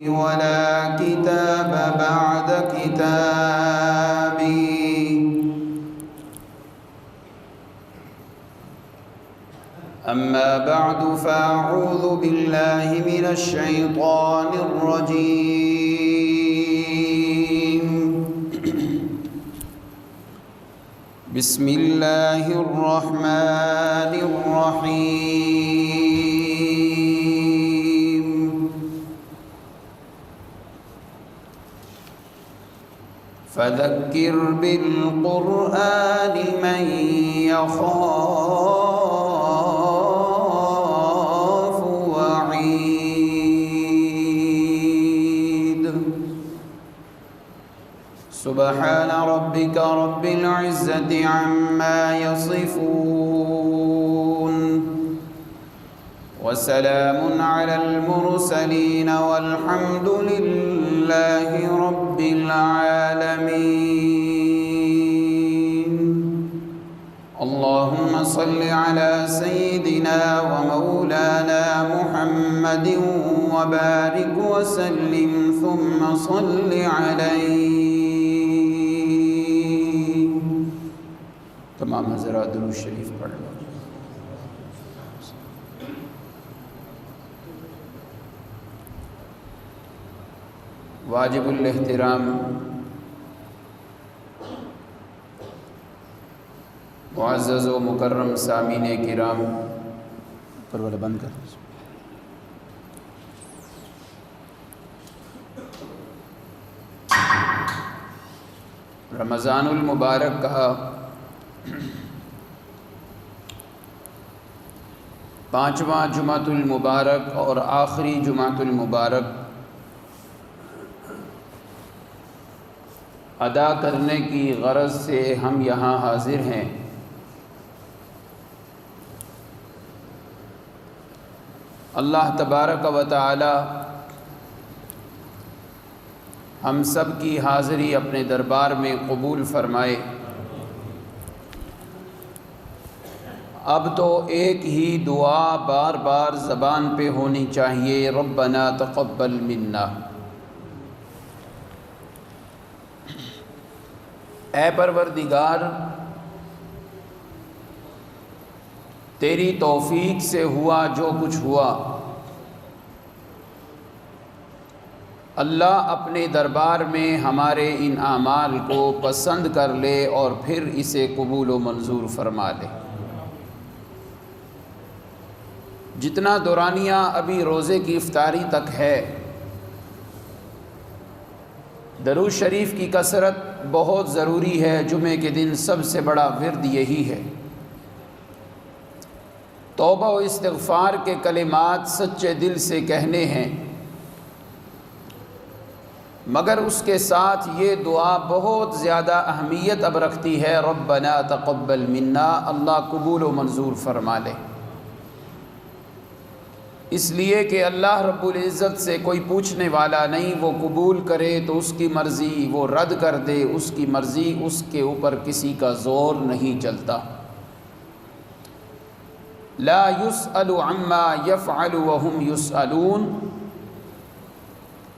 ولا كتاب بعد كتابي. أما بعد فأعوذ بالله من الشيطان الرجيم. بسم الله الرحمن الرحيم. فذكر بالقرآن من يخاف وعيد. سبحان ربك رب العزة عما يصفون وسلام على المرسلين والحمد لله رب العالمين. اللهم صل على سيدنا ومولانا محمد وبارك وسلم ثم صل عليه. تمام حضرات درود شریف پڑھ لو. واجب الاحترام معزز و مکرم سامعین کرام، پر والا بند کر. رمضان المبارک کا 5واں جمعۃ المبارک اور آخری جمعۃ المبارک ادا کرنے کی غرض سے ہم یہاں حاضر ہیں. اللہ تبارک و تعالی ہم سب کی حاضری اپنے دربار میں قبول فرمائے. اب تو ایک ہی دعا بار بار زبان پہ ہونی چاہیے، ربنا تقبل منا. اے پروردگار، تیری توفیق سے ہوا جو کچھ ہوا، اللہ اپنے دربار میں ہمارے ان اعمال کو پسند کر لے اور پھر اسے قبول و منظور فرما لے. جتنا دورانیہ ابھی روزے کی افطاری تک ہے، درود شریف کی کثرت بہت ضروری ہے. جمعے کے دن سب سے بڑا ورد یہی ہے. توبہ و استغفار کے کلمات سچے دل سے کہنے ہیں، مگر اس کے ساتھ یہ دعا بہت زیادہ اہمیت اب رکھتی ہے، ربنا تقبل منا، اللہ قبول و منظور فرما لے. اس لیے کہ اللہ رب العزت سے کوئی پوچھنے والا نہیں. وہ قبول کرے تو اس کی مرضی، وہ رد کر دے اس کی مرضی. اس کے اوپر کسی کا زور نہیں چلتا. لا يسأل عما يفعل وهم يسألون.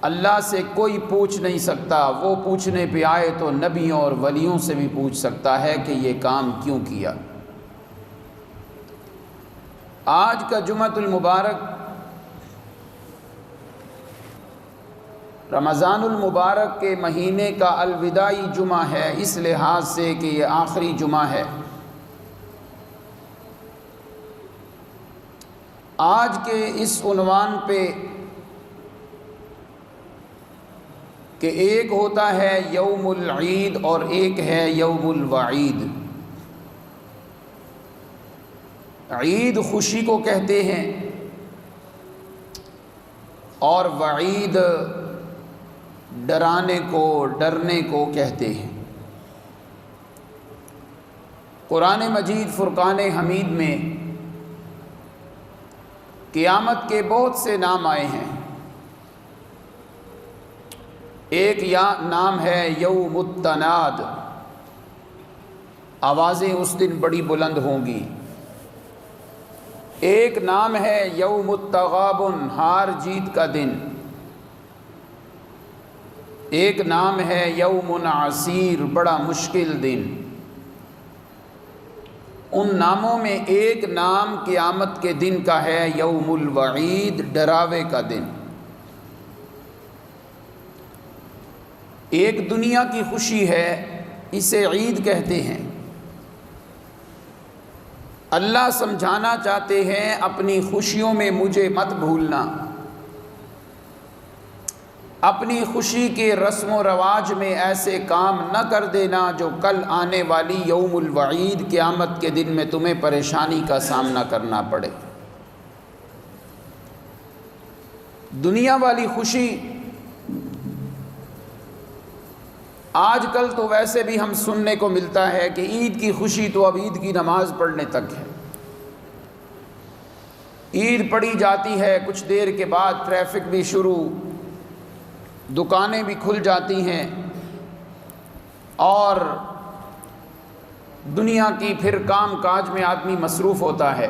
اللہ سے کوئی پوچھ نہیں سکتا. وہ پوچھنے پہ آئے تو نبیوں اور ولیوں سے بھی پوچھ سکتا ہے کہ یہ کام کیوں کیا. آج کا جمعۃ المبارک رمضان المبارک کے مہینے کا الوداعی جمعہ ہے، اس لحاظ سے کہ یہ آخری جمعہ ہے. آج کے اس عنوان پہ کہ ایک ہوتا ہے یوم العید اور ایک ہے یوم الوعید. عید خوشی کو کہتے ہیں اور وعید ڈرانے کو، ڈرنے کو کہتے ہیں. قرآن مجید فرقان حمید میں قیامت کے بہت سے نام آئے ہیں. ایک نام ہے یوم التناد، آوازیں اس دن بڑی بلند ہوں گی. ایک نام ہے یوم التغابن، ہار جیت کا دن. ایک نام ہے یوم عسیر، بڑا مشکل دن۔ ان ناموں میں ایک نام قیامت کے دن کا ہے یوم الوعید، ڈراوے کا دن۔ ایک دنیا کی خوشی ہے، اسے عید کہتے ہیں۔ اللہ سمجھانا چاہتے ہیں اپنی خوشیوں میں مجھے مت بھولنا، اپنی خوشی کے رسم و رواج میں ایسے کام نہ کر دینا جو کل آنے والی یوم الوعید قیامت کے دن میں تمہیں پریشانی کا سامنا کرنا پڑے۔ دنیا والی خوشی آج کل تو ویسے بھی ہم سننے کو ملتا ہے کہ عید کی خوشی تو اب عید کی نماز پڑھنے تک ہے۔ عید پڑھی جاتی ہے، کچھ دیر کے بعد ٹریفک بھی شروع، دکانیں بھی کھل جاتی ہیں، اور دنیا کی پھر کام کاج میں آدمی مصروف ہوتا ہے۔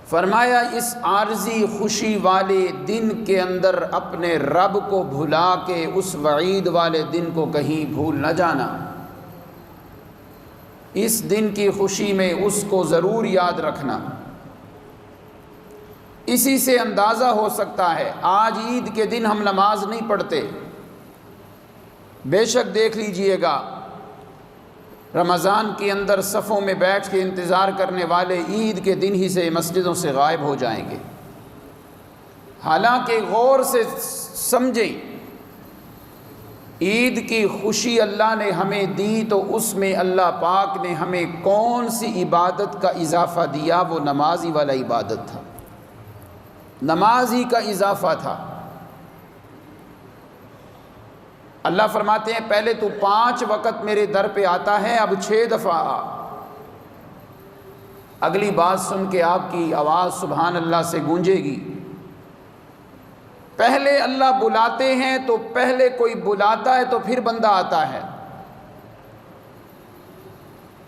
فرمایا اس عارضی خوشی والے دن کے اندر اپنے رب کو بھلا کے اس وعید والے دن کو کہیں بھول نہ جانا۔ اس دن کی خوشی میں اس کو ضرور یاد رکھنا۔ اسی سے اندازہ ہو سکتا ہے آج عید کے دن ہم نماز نہیں پڑھتے، بے شک دیکھ لیجئے گا رمضان کے اندر صفوں میں بیٹھ کے انتظار کرنے والے عید کے دن ہی سے مسجدوں سے غائب ہو جائیں گے۔ حالانکہ غور سے سمجھیں، عید کی خوشی اللہ نے ہمیں دی تو اس میں اللہ پاک نے ہمیں کون سی عبادت کا اضافہ دیا؟ وہ نماز ہی والا عبادت تھا، نماز ہی کا اضافہ تھا۔ اللہ فرماتے ہیں پہلے تو 5 وقت میرے در پہ آتا ہے، اب 6 دفعہ آ۔ اگلی بات سن کے آپ کی آواز سبحان اللہ سے گونجے گی۔ پہلے اللہ بلاتے ہیں تو پہلے کوئی بلاتا ہے تو پھر بندہ آتا ہے۔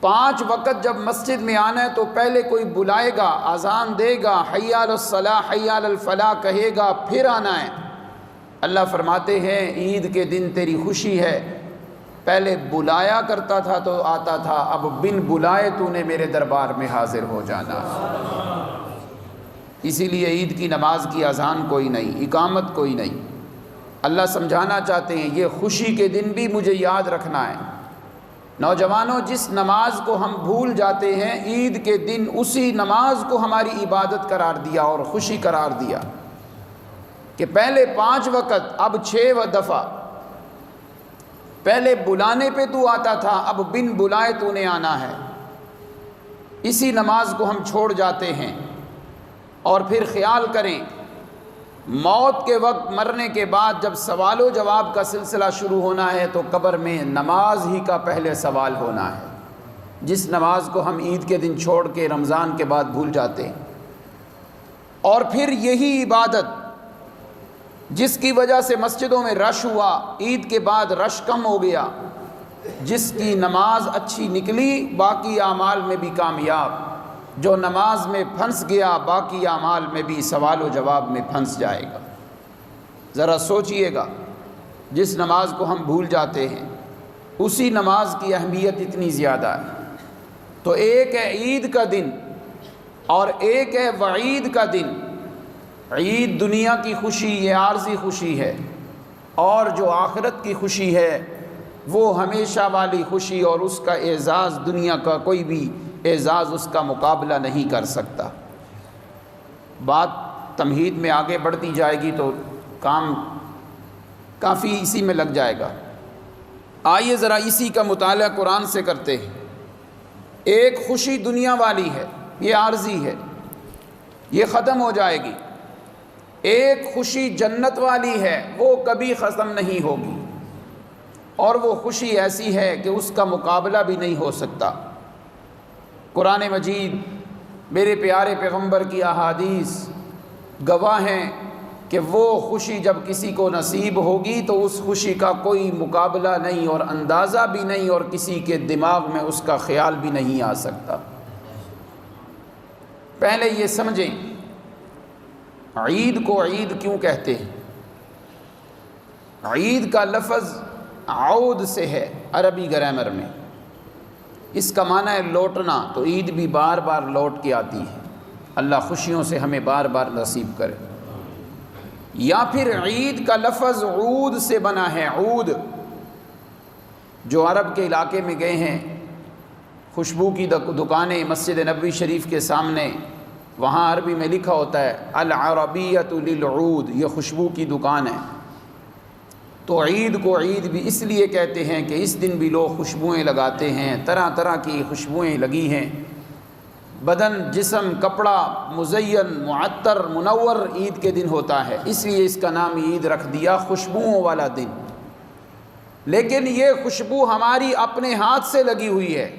5 وقت جب مسجد میں آنا ہے تو پہلے کوئی بلائے گا، اذان دے گا، حی علی الصلاۃ حی علی الفلاح کہے گا، پھر آنا ہے۔ اللہ فرماتے ہیں عید کے دن تیری خوشی ہے، پہلے بلایا کرتا تھا تو آتا تھا، اب بن بلائے تو نے میرے دربار میں حاضر ہو جانا۔ اسی لیے عید کی نماز کی اذان کوئی نہیں، اقامت کوئی نہیں۔ اللہ سمجھانا چاہتے ہیں یہ خوشی کے دن بھی مجھے یاد رکھنا ہے۔ نوجوانوں، جس نماز کو ہم بھول جاتے ہیں عید کے دن، اسی نماز کو ہماری عبادت قرار دیا اور خوشی قرار دیا کہ پہلے 5 وقت اب 6 دفعہ، پہلے بلانے پہ تو آتا تھا اب بن بلائے تو نے آنا ہے۔ اسی نماز کو ہم چھوڑ جاتے ہیں، اور پھر خیال کریں موت کے وقت مرنے کے بعد جب سوال و جواب کا سلسلہ شروع ہونا ہے تو قبر میں نماز ہی کا پہلے سوال ہونا ہے، جس نماز کو ہم عید کے دن چھوڑ کے رمضان کے بعد بھول جاتے ہیں۔ اور پھر یہی عبادت جس کی وجہ سے مسجدوں میں رش ہوا، عید کے بعد رش کم ہو گیا، جس کی نماز اچھی نکلی باقی اعمال میں بھی کامیاب، جو نماز میں پھنس گیا باقی اعمال میں بھی سوال و جواب میں پھنس جائے گا۔ ذرا سوچئے گا، جس نماز کو ہم بھول جاتے ہیں اسی نماز کی اہمیت اتنی زیادہ ہے۔ تو ایک ہے عید کا دن اور ایک ہے وعید کا دن۔ عید دنیا کی خوشی، یہ عارضی خوشی ہے، اور جو آخرت کی خوشی ہے وہ ہمیشہ والی خوشی، اور اس کا اعزاز دنیا کا کوئی بھی اعزاز اس کا مقابلہ نہیں کر سکتا۔ بات تمہید میں آگے بڑھتی جائے گی تو کام کافی اسی میں لگ جائے گا۔ آئیے ذرا اسی کا مطالعہ قرآن سے کرتے ہیں۔ ایک خوشی دنیا والی ہے، یہ عارضی ہے، یہ ختم ہو جائے گی۔ ایک خوشی جنت والی ہے، وہ کبھی ختم نہیں ہوگی، اور وہ خوشی ایسی ہے کہ اس کا مقابلہ بھی نہیں ہو سکتا۔ قرآن مجید، میرے پیارے پیغمبر کی احادیث گواہ ہیں کہ وہ خوشی جب کسی کو نصیب ہوگی تو اس خوشی کا کوئی مقابلہ نہیں اور اندازہ بھی نہیں، اور کسی کے دماغ میں اس کا خیال بھی نہیں آ سکتا۔ پہلے یہ سمجھیں عید کو عید کیوں کہتے ہیں؟ عید کا لفظ عود سے ہے عربی گرامر میں، اس کا معنی ہے لوٹنا، تو عید بھی بار بار لوٹ کے آتی ہے۔ اللہ خوشیوں سے ہمیں بار بار نصیب کرے۔ یا پھر عید کا لفظ عود سے بنا ہے، عود، جو عرب کے علاقے میں گئے ہیں، خوشبو کی دکانیں مسجد نبوی شریف کے سامنے، وہاں عربی میں لکھا ہوتا ہے العربیۃ للعود، یہ خوشبو کی دکان ہے۔ تو عید کو عید بھی اس لیے کہتے ہیں کہ اس دن بھی لوگ خوشبوئیں لگاتے ہیں، طرح طرح کی خوشبوئیں لگی ہیں، بدن، جسم، کپڑا مزین، معطر، منور عید کے دن ہوتا ہے، اس لیے اس کا نام عید رکھ دیا، خوشبوؤں والا دن۔ لیکن یہ خوشبو ہماری اپنے ہاتھ سے لگی ہوئی ہے۔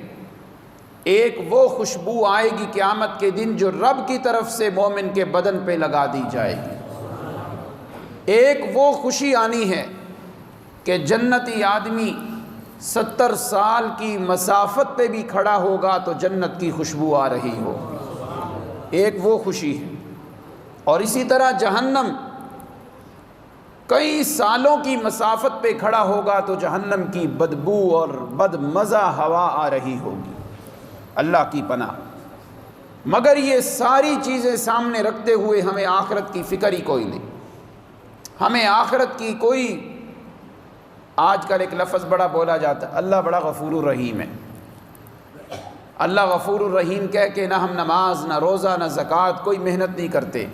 ایک وہ خوشبو آئے گی قیامت کے دن جو رب کی طرف سے مومن کے بدن پہ لگا دی جائے گی۔ ایک وہ خوشی آنی ہے کہ جنتی آدمی 70 سال کی مسافت پہ بھی کھڑا ہوگا تو جنت کی خوشبو آ رہی ہو، ایک وہ خوشی ہے۔ اور اسی طرح جہنم کئی سالوں کی مسافت پہ کھڑا ہوگا تو جہنم کی بدبو اور بد مزہ ہوا آ رہی ہوگی، اللہ کی پناہ۔ مگر یہ ساری چیزیں سامنے رکھتے ہوئے ہمیں آخرت کی فکر ہی کوئی نہیں، ہمیں آخرت کی کوئی، آج کل ایک لفظ بڑا بولا جاتا ہے، اللہ بڑا غفور الرحیم ہے۔ اللہ غفور الرحیم کہہ کے نہ ہم نماز، نہ روزہ، نہ زکوٰۃ، کوئی محنت نہیں کرتے۔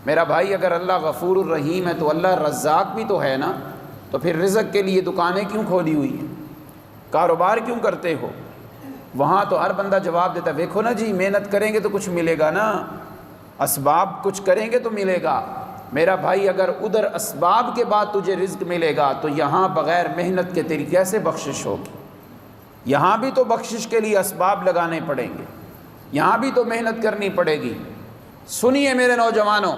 میرا بھائی، اگر اللہ غفور الرحیم ہے تو اللہ رزاق بھی تو ہے نا، تو پھر رزق کے لیے دکانیں کیوں کھولی ہوئی ہیں، کاروبار کیوں کرتے ہو؟ وہاں تو ہر بندہ جواب دیتا ہے، دیکھو نا جی، محنت کریں گے تو کچھ ملے گا نا، اسباب کچھ کریں گے تو ملے گا۔ میرا بھائی، اگر ادھر اسباب کے بعد تجھے رزق ملے گا تو یہاں بغیر محنت کے تیری کیسے بخشش ہوگی؟ یہاں بھی تو بخشش کے لیے اسباب لگانے پڑیں گے، یہاں بھی تو محنت کرنی پڑے گی۔ سنیے میرے نوجوانوں،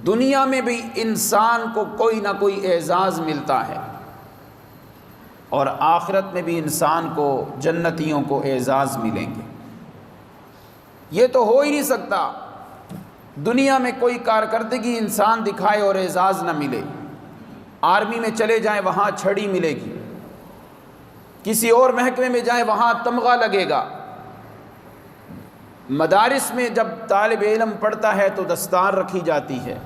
دنیا میں بھی انسان کو کوئی نہ کوئی اعزاز ملتا ہے، اور آخرت میں بھی انسان کو، جنتیوں کو اعزاز ملیں گے۔ یہ تو ہو ہی نہیں سکتا دنیا میں کوئی کارکردگی انسان دکھائے اور اعزاز نہ ملے۔ آرمی میں چلے جائیں وہاں چھڑی ملے گی، کسی اور محکمے میں جائیں وہاں تمغہ لگے گا، مدارس میں جب طالب علم پڑھتا ہے تو دستار رکھی جاتی ہے،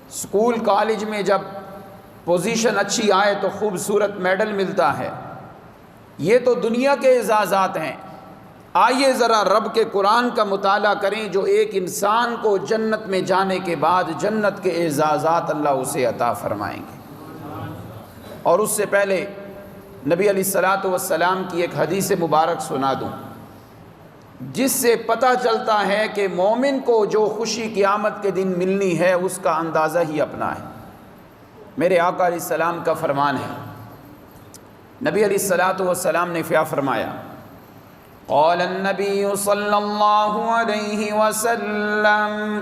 اسکول کالج میں جب پوزیشن اچھی آئے تو خوبصورت میڈل ملتا ہے۔ یہ تو دنیا کے اعزازات ہیں۔ آئیے ذرا رب کے قرآن کا مطالعہ کریں جو ایک انسان کو جنت میں جانے کے بعد جنت کے اعزازات اللہ اسے عطا فرمائیں گے۔ اور اس سے پہلے نبی علیہ الصلاۃ والسلام کی ایک حدیث مبارک سنا دوں، جس سے پتہ چلتا ہے کہ مومن کو جو خوشی قیامت کے دن ملنی ہے اس کا اندازہ ہی اپنا ہے۔ میرے آقا علیہ السلام کا فرمان ہے، نبی علیہ الصلاۃ والسلام نے کیا فرمایا؟ قال النبی صلی اللہ علیہ وسلم،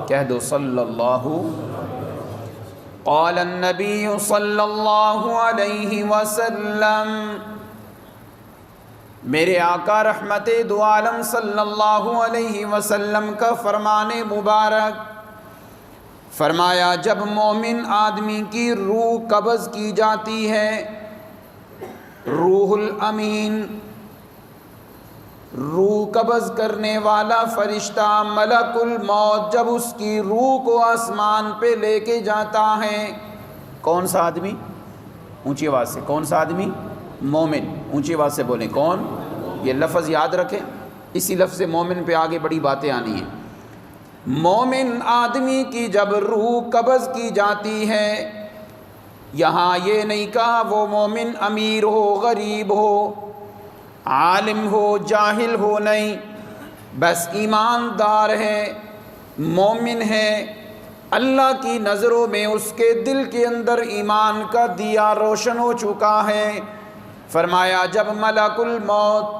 کہہ دو صلی اللہ، قال النبی صلی اللہ علیہ وسلم، میرے آقا رحمت دو عالم صلی اللہ علیہ وسلم کا فرمان مبارک، فرمایا جب مومن آدمی کی روح قبض کی جاتی ہے، روح الامین، روح قبض کرنے والا فرشتہ ملک الموت جب اس کی روح کو آسمان پہ لے کے جاتا ہے، کون سا آدمی؟ اونچی آواز سے، کون سا آدمی؟ مومن۔ اونچی آواز سے بولیں، کون؟ یہ لفظ یاد رکھیں، اسی لفظ مومن پہ آگے بڑی باتیں آنی ہیں۔ مومن آدمی کی جب روح قبض کی جاتی ہے، یہاں یہ نہیں کہا وہ مومن امیر ہو، غریب ہو، عالم ہو، جاہل ہو، نہیں، بس ایماندار ہے، مومن ہے، اللہ کی نظروں میں اس کے دل کے اندر ایمان کا دیا روشن ہو چکا ہے۔ فرمایا جب ملک الموت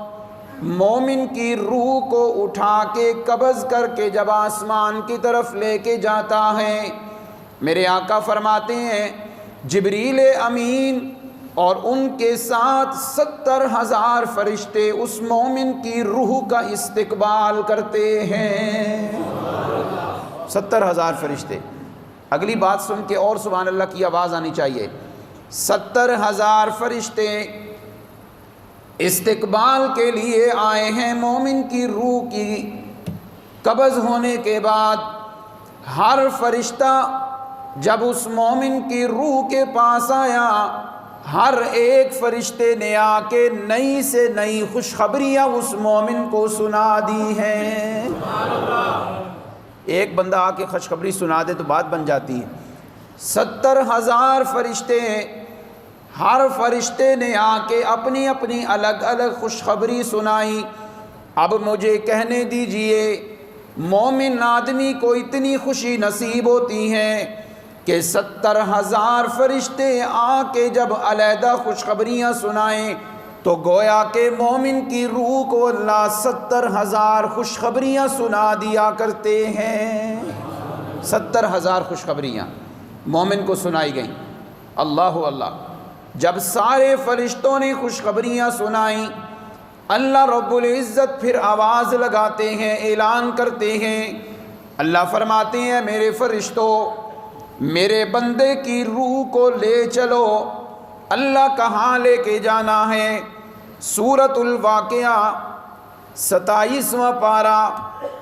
مومن کی روح کو اٹھا کے قبض کر کے جب آسمان کی طرف لے کے جاتا ہے، میرے آقا فرماتے ہیں جبریل امین اور ان کے ساتھ 70,000 فرشتے اس مومن کی روح کا استقبال کرتے ہیں۔ 70,000 فرشتے اگلی بات سن کے اور سبحان اللہ کی آواز آنی چاہیے۔ 70,000 فرشتے استقبال کے لیے آئے ہیں مومن کی روح کی قبض ہونے کے بعد۔ ہر فرشتہ جب اس مومن کی روح کے پاس آیا، ہر ایک فرشتے نے آ کے نئی سے نئی خوشخبریاں اس مومن کو سنا دی ہیں۔ ایک بندہ آ کے خوشخبری سنا دے تو بات بن جاتی ہے۔ 70,000 فرشتے، ہر فرشتے نے آ کے اپنی اپنی الگ الگ خوشخبری سنائی۔ اب مجھے کہنے دیجئے، مومن آدمی کو اتنی خوشی نصیب ہوتی ہے کہ 70,000 فرشتے آ کے جب علیحدہ خوشخبریاں سنائیں تو گویا کہ مومن کی روح کو اللہ 70,000 خوشخبریاں سنا دیا کرتے ہیں۔ 70,000 خوشخبریاں مومن کو سنائی گئیں۔ اللہ اللہ، جب سارے فرشتوں نے خوشخبریاں سنائیں، اللہ رب العزت پھر آواز لگاتے ہیں، اعلان کرتے ہیں۔ اللہ فرماتے ہیں میرے فرشتوں، میرے بندے کی روح کو لے چلو۔ اللہ کہاں لے کے جانا ہے؟ سورۃ الواقعہ 27واں پارہ،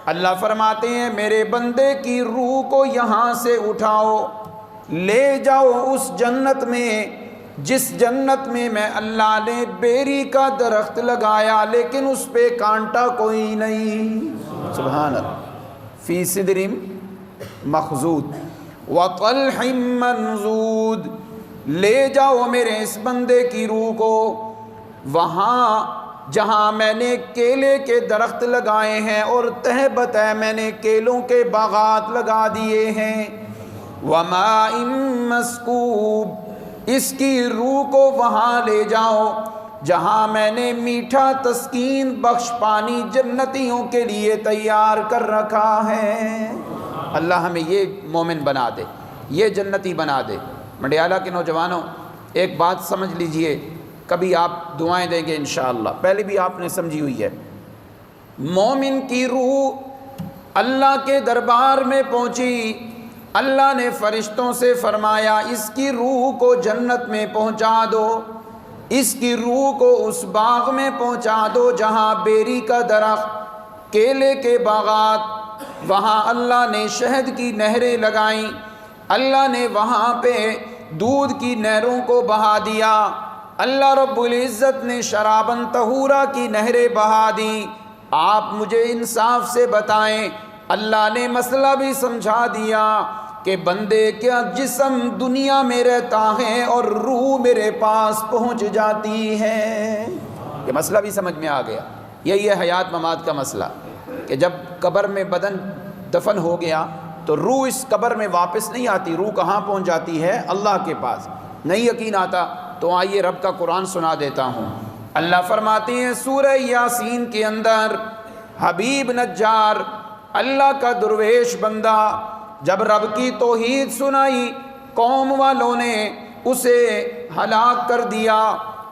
اللہ فرماتے ہیں میرے بندے کی روح کو یہاں سے اٹھاؤ، لے جاؤ اس جنت میں جس جنت میں اللہ نے بیری کا درخت لگایا لیکن اس پہ کانٹا کوئی نہیں۔ سبحان اللہ۔ فی صدر مخضود وطلح منضود، لے جاؤ میرے اس بندے کی روح کو وہاں جہاں میں نے کیلے کے درخت لگائے ہیں اور تہ بتہ میں نے کیلوں کے باغات لگا دیے ہیں۔ وماء مسکوب، اس کی روح کو وہاں لے جاؤ جہاں میں نے میٹھا تسکین بخش پانی جنتیوں کے لیے تیار کر رکھا ہے۔ اللہ ہمیں یہ مومن بنا دے، یہ جنتی بنا دے۔ منڈیالہ کے نوجوانوں، ایک بات سمجھ لیجئے، کبھی آپ دعائیں دیں گے انشاءاللہ، پہلے بھی آپ نے سمجھی ہوئی ہے۔ مومن کی روح اللہ کے دربار میں پہنچی، اللہ نے فرشتوں سے فرمایا اس کی روح کو جنت میں پہنچا دو، اس کی روح کو اس باغ میں پہنچا دو جہاں بیری کا درخت، کیلے کے باغات، وہاں اللہ نے شہد کی نہریں لگائیں، اللہ نے وہاں پہ دودھ کی نہروں کو بہا دیا، اللہ رب العزت نے شراباً طہورا کی نہریں بہا دیں۔ آپ مجھے انصاف سے بتائیں، اللہ نے مسئلہ بھی سمجھا دیا کہ بندے کیا جسم دنیا میں رہتا ہے اور روح میرے پاس پہنچ جاتی ہے؟ یہ مسئلہ بھی سمجھ میں آ گیا۔ یہی ہے حیات ممات کا مسئلہ کہ جب قبر میں بدن دفن ہو گیا تو روح اس قبر میں واپس نہیں آتی، روح کہاں پہنچ جاتی ہے؟ اللہ کے پاس۔ نہیں یقین آتا تو آئیے رب کا قرآن سنا دیتا ہوں۔ اللہ فرماتے ہیں سورہ یاسین کے اندر، حبیب نجار اللہ کا درویش بندہ جب رب کی توحید سنائی، قوم والوں نے اسے ہلاک کر دیا،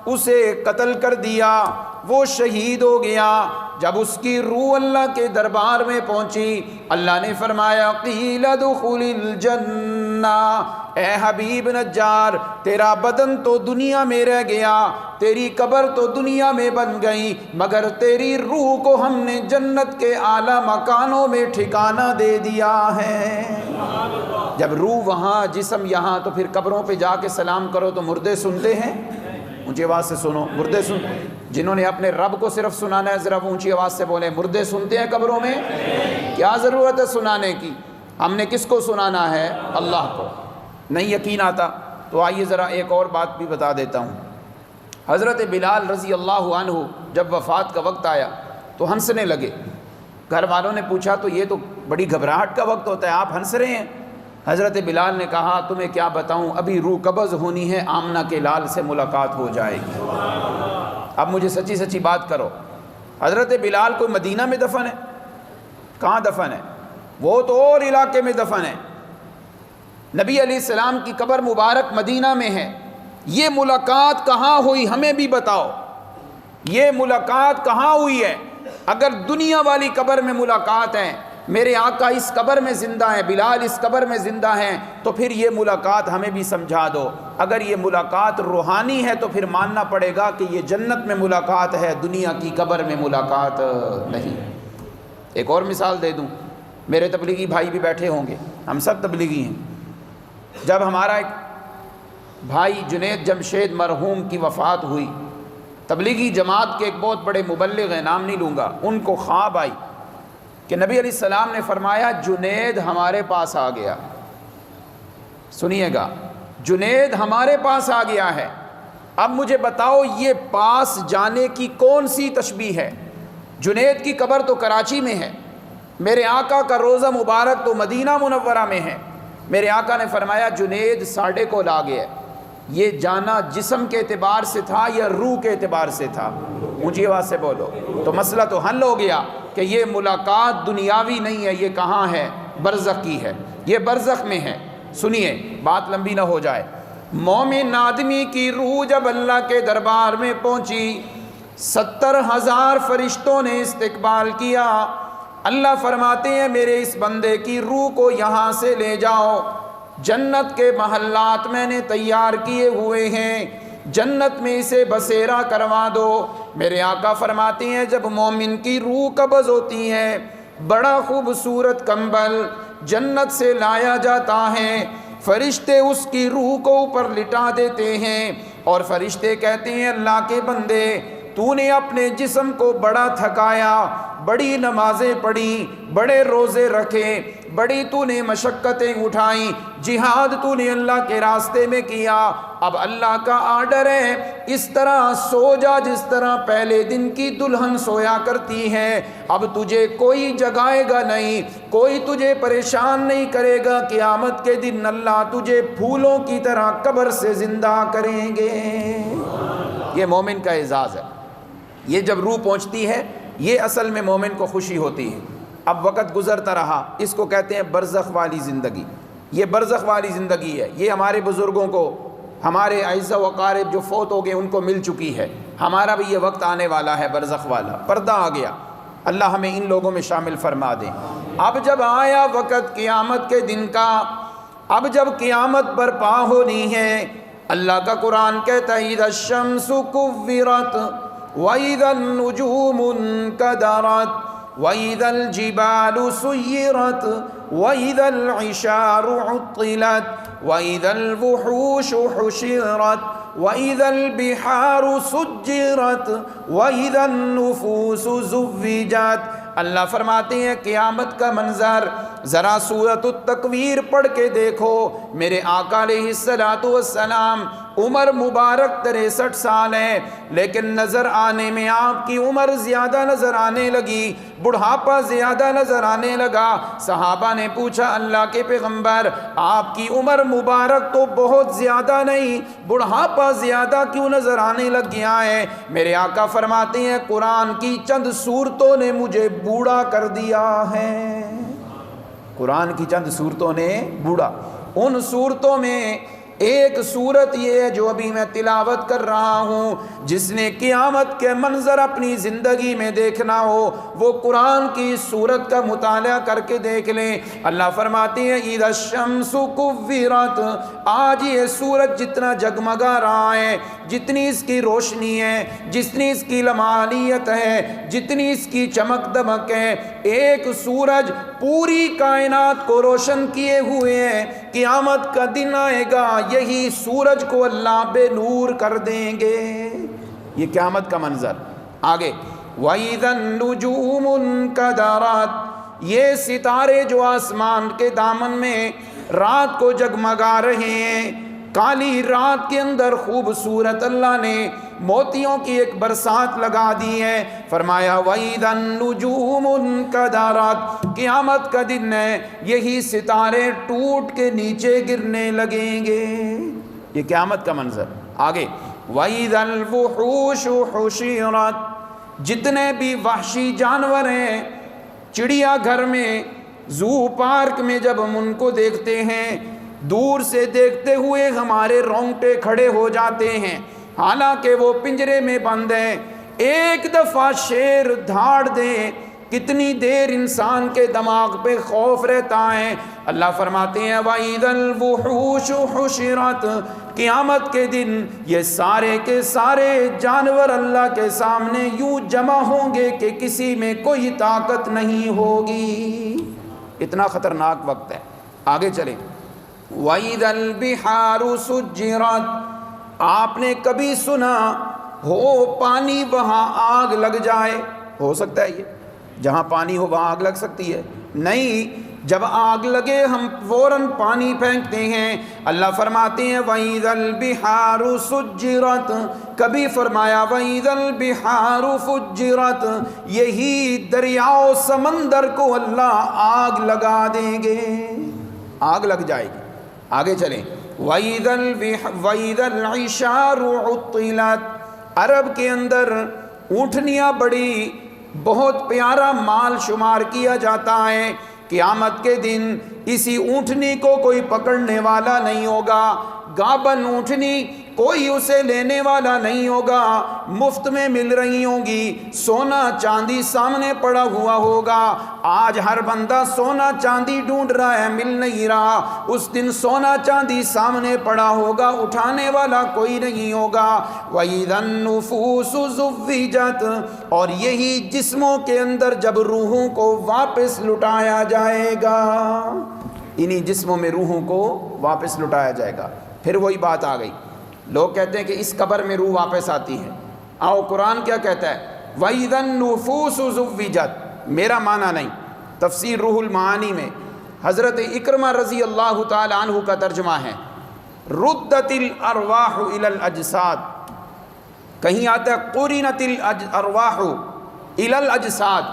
اسے قتل کر دیا، وہ شہید ہو گیا۔ جب اس کی روح اللہ کے دربار میں پہنچی، اللہ نے فرمایا قیل ادخل الجنہ، اے حبیب نجار تیرا بدن تو دنیا میں رہ گیا، تیری قبر تو دنیا میں بن گئی، مگر تیری روح کو ہم نے جنت کے اعلیٰ مکانوں میں ٹھکانہ دے دیا ہے۔ جب روح وہاں جسم یہاں، تو پھر قبروں پہ جا کے سلام کرو تو مردے سنتے ہیں؟ اونچی آواز سے سنو، مردے سن، جنہوں نے اپنے رب کو صرف سنانا ہے ذرا اونچی آواز سے بولیں، مردے سنتے ہیں قبروں میں؟ کیا ضرورت ہے سنانے کی؟ ہم نے کس کو سنانا ہے؟ اللہ کو۔ نہیں یقین آتا تو آئیے ذرا ایک اور بات بھی بتا دیتا ہوں۔ حضرت بلال رضی اللہ عنہ جب وفات کا وقت آیا تو ہنسنے لگے۔ گھر والوں نے پوچھا تو یہ تو بڑی گھبراہٹ کا وقت ہوتا ہے، آپ ہنس رہے ہیں؟ حضرت بلال نے کہا تمہیں کیا بتاؤں، ابھی روح قبض ہونی ہے، آمنہ کے لال سے ملاقات ہو جائے گی۔ اب مجھے سچی سچی بات کرو، حضرت بلال کوئی مدینہ میں دفن ہے؟ کہاں دفن ہے؟ وہ تو اور علاقے میں دفن ہے۔ نبی علیہ السلام کی قبر مبارک مدینہ میں ہے۔ یہ ملاقات کہاں ہوئی ہمیں بھی بتاؤ، یہ ملاقات کہاں ہوئی ہے؟ اگر دنیا والی قبر میں ملاقات ہے میرے آقا اس قبر میں زندہ ہیں، بلال اس قبر میں زندہ ہیں، تو پھر یہ ملاقات ہمیں بھی سمجھا دو۔ اگر یہ ملاقات روحانی ہے تو پھر ماننا پڑے گا کہ یہ جنت میں ملاقات ہے، دنیا کی قبر میں ملاقات نہیں۔ ایک اور مثال دے دوں، میرے تبلیغی بھائی بھی بیٹھے ہوں گے، ہم سب تبلیغی ہیں۔ جب ہمارا ایک بھائی جنید جمشید مرحوم کی وفات ہوئی، تبلیغی جماعت کے ایک بہت بڑے مبلغ ہیں، نام نہیں لوں گا، ان کو خواب آئی کہ نبی علیہ السلام نے فرمایا جنید ہمارے پاس آ گیا۔ سنیے گا، جنید ہمارے پاس آ گیا ہے۔ اب مجھے بتاؤ یہ پاس جانے کی کون سی تشبیہ ہے؟ جنید کی قبر تو کراچی میں ہے، میرے آقا کا روضہ مبارک تو مدینہ منورہ میں ہے۔ میرے آقا نے فرمایا جنید ساڈے کو لا گیا۔ یہ جانا جسم کے اعتبار سے تھا یا روح کے اعتبار سے تھا؟ اونچی آواز سے بولو۔ تو مسئلہ تو حل ہو گیا کہ یہ ملاقات دنیاوی نہیں ہے، یہ کہاں ہے؟ برزخ کی ہے، یہ برزخ میں ہے۔ سنیے، بات لمبی نہ ہو جائے۔ مومن آدمی کی روح جب اللہ کے دربار میں پہنچی، 70,000 فرشتوں نے استقبال کیا۔ اللہ فرماتے ہیں میرے اس بندے کی روح کو یہاں سے لے جاؤ، جنت کے محلات میں نے تیار کیے ہوئے ہیں، جنت میں اسے بسیرا کروا دو۔ میرے آقا فرماتے ہیں جب مومن کی روح قبض ہوتی ہے، بڑا خوبصورت کمبل جنت سے لایا جاتا ہے، فرشتے اس کی روح کو اوپر لٹا دیتے ہیں، اور فرشتے کہتے ہیں اللہ کے بندے تو نے اپنے جسم کو بڑا تھکایا، بڑی نمازیں پڑھی، بڑے روزے رکھے، بڑی تو نے مشقتیں اٹھائیں، جہاد تو نے اللہ کے راستے میں کیا، اب اللہ کا آرڈر ہے اس طرح سو جا جس طرح پہلے دن کی دلہن سویا کرتی ہے۔ اب تجھے کوئی جگائے گا نہیں، کوئی تجھے پریشان نہیں کرے گا، قیامت کے دن اللہ تجھے پھولوں کی طرح قبر سے زندہ کریں گے۔ یہ مومن کا اعزاز ہے۔ یہ جب روح پہنچتی ہے یہ اصل میں مومن کو خوشی ہوتی ہے۔ اب وقت گزرتا رہا، اس کو کہتے ہیں برزخ والی زندگی۔ یہ برزخ والی زندگی ہے، یہ ہمارے بزرگوں کو، ہمارے اعزاء و اقارب جو فوت ہو گئے ان کو مل چکی ہے۔ ہمارا بھی یہ وقت آنے والا ہے برزخ والا، پردہ آ گیا، اللہ ہمیں ان لوگوں میں شامل فرما دیں۔ اب جب آیا وقت قیامت کے دن کا، اب جب قیامت برپا ہونی ہے، اللہ کا قرآن کہتا ہے اذا الشمس کورت وَإِذَا النُّجُومُ انْكَدَرَتْ وَإِذَا الْجِبَالُ سُيِّرَتْ وَإِذَا الْعِشَارُ عُطِّلَتْ وَإِذَا الْوُحُوشُ حُشِرَتْ وَإِذَا الْبِحَارُ سُجِّرَتْ وَإِذَا النُّفُوسُ زُوِّجَتْ۔ اللہ فرماتے ہیں قیامت کا منظر ذرا سورۃ التکویر پڑھ کے دیکھو۔ میرے آقا علیہ السلام عمر مبارک 63 سال ہے، لیکن نظر آنے میں آپ کی عمر زیادہ نظر آنے لگی، بڑھاپا زیادہ نظر آنے لگا۔ صحابہ نے پوچھا اللہ کے پیغمبر آپ کی عمر مبارک تو بہت زیادہ نہیں، بڑھاپا زیادہ کیوں نظر آنے لگ گیا ہے؟ میرے آقا فرماتے ہیں قرآن کی چند صورتوں نے مجھے بوڑھا کر دیا ہے۔ قرآن کی چند صورتوں نے بوڑھا، ان صورتوں میں ایک صورت یہ ہے جو ابھی میں تلاوت کر رہا ہوں۔ جس نے قیامت کے منظر اپنی زندگی میں دیکھنا ہو وہ قرآن کی صورت کا مطالعہ کر کے دیکھ لیں۔ اللہ فرماتے ہیں اذا الشمس کورت، آج یہ سورج جتنا جگمگا رہا ہے، جتنی اس کی روشنی ہے، جتنی اس کی لمعانیت ہے، جتنی اس کی چمک دمک ہے، ایک سورج پوری کائنات کو روشن کیے ہوئے ہیں۔ قیامت کا دن آئے گا یہی سورج کو اللہ بے نور کر دیں گے۔ یہ قیامت کا منظر۔ آگے وَإِذَا النُّجُومُ انْكَدَرَتْ، یہ ستارے جو آسمان کے دامن میں رات کو جگمگا رہے ہیں، کالی رات کے اندر خوبصورت اللہ نے موتیوں کی ایک برسات لگا دی ہے۔ فرمایا وَإِذَا النُّجُومُ انْكَدَرَتْ، قیامت کا دن ہے یہی ستارے ٹوٹ کے نیچے گرنے لگیں گے۔ یہ قیامت کا منظر۔ آگے وَإِذَا الْوُحُوشُ حُشِرَتْ، جتنے بھی وحشی جانور ہیں چڑیا گھر میں، زو پارک میں، جب ہم ان کو دیکھتے ہیں دور سے دیکھتے ہوئے ہمارے رونگٹے کھڑے ہو جاتے ہیں، حالانکہ وہ پنجرے میں بند ہیں۔ ایک دفعہ شیر دھاڑ دے کتنی دیر انسان کے دماغ پہ خوف رہتا ہے۔ اللہ فرماتے ہیں وَإِذَا الْوُحُوشُ حُشِرَتْ، قیامت کے دن یہ سارے کے سارے جانور اللہ کے سامنے یوں جمع ہوں گے کہ کسی میں کوئی طاقت نہیں ہوگی۔ اتنا خطرناک وقت ہے۔ آگے چلیں، وَإِذَا الْبِحَارُ سُجِّرَتْ، آپ نے کبھی سنا ہو پانی وہاں آگ لگ جائے؟ ہو سکتا ہے یہ جہاں پانی ہو وہاں آگ لگ سکتی ہے؟ نہیں، جب آگ لگے ہم فوراً پانی پھینکتے ہیں۔ اللہ فرماتے ہیں وَإِذَا الْبِحَارُ سُجِّرَتْ، کبھی فرمایا وَإِذَا الْبِحَارُ فُجِّرَتْ، یہی دریاؤ سمندر کو اللہ آگ لگا دیں گے، آگ لگ جائے گی۔ آگے چلیں، وَإِذَا الْعِشَارُ عُطِّلَتْ، عرب کے اندر اونٹنیاں بڑی بہت پیارا مال شمار کیا جاتا ہے۔ قیامت کے دن اسی اونٹنی کو کوئی پکڑنے والا نہیں ہوگا، گابن اونٹنی کوئی اسے لینے والا نہیں ہوگا، مفت میں مل رہی ہوں گی، سونا چاندی سامنے پڑا ہوا ہوگا۔ آج ہر بندہ سونا چاندی ڈھونڈ رہا ہے، مل نہیں رہا، اس دن سونا چاندی سامنے پڑا ہوگا، اٹھانے والا کوئی نہیں ہوگا۔ وَإِذَا النُّفُوسُ زُوِّجَتْ، اور یہی جسموں کے اندر جب روحوں کو واپس لٹایا جائے گا، انہی جسموں میں روحوں کو واپس لٹایا جائے گا۔ پھر وہی بات آ گئی، لوگ کہتے ہیں کہ اس قبر میں روح واپس آتی ہے۔ آؤ قرآن کیا کہتا ہے، وَإِذَا النُّفُوسُ زُوِّجَتْ، میرا معنی نہیں، تفسیر روح المعانی میں حضرت اکرمہ رضی اللہ تعالی عنہ کا ترجمہ ہے، رُدَّتِ الْأَرْوَاحُ إِلَى الْأَجْسَادِ، کہیں آتا ہے قُرِنَتِ الْأَرْوَاحُ إِلَى الْأَجْسَادِ،